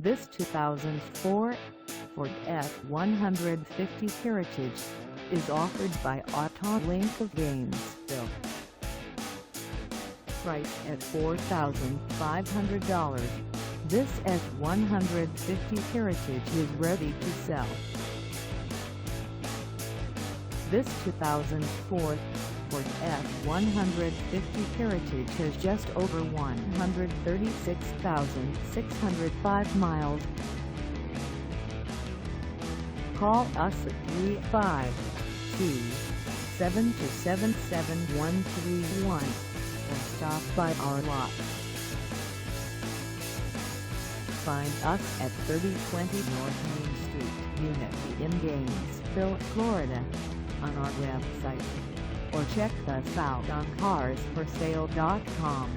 This 2004 Ford F-150 Heritage is offered by AutoLink of Gainesville. Priced at $4,500, this F-150 Heritage is ready to sell. This 2004 Ford F-150 Heritage has just over 136,605 miles. Call us at 352-727-7131 or stop by our lot. Find us at 3020 North Main Street, Unity in Gainesville, Florida, on our website, or check us out on carsforsale.com.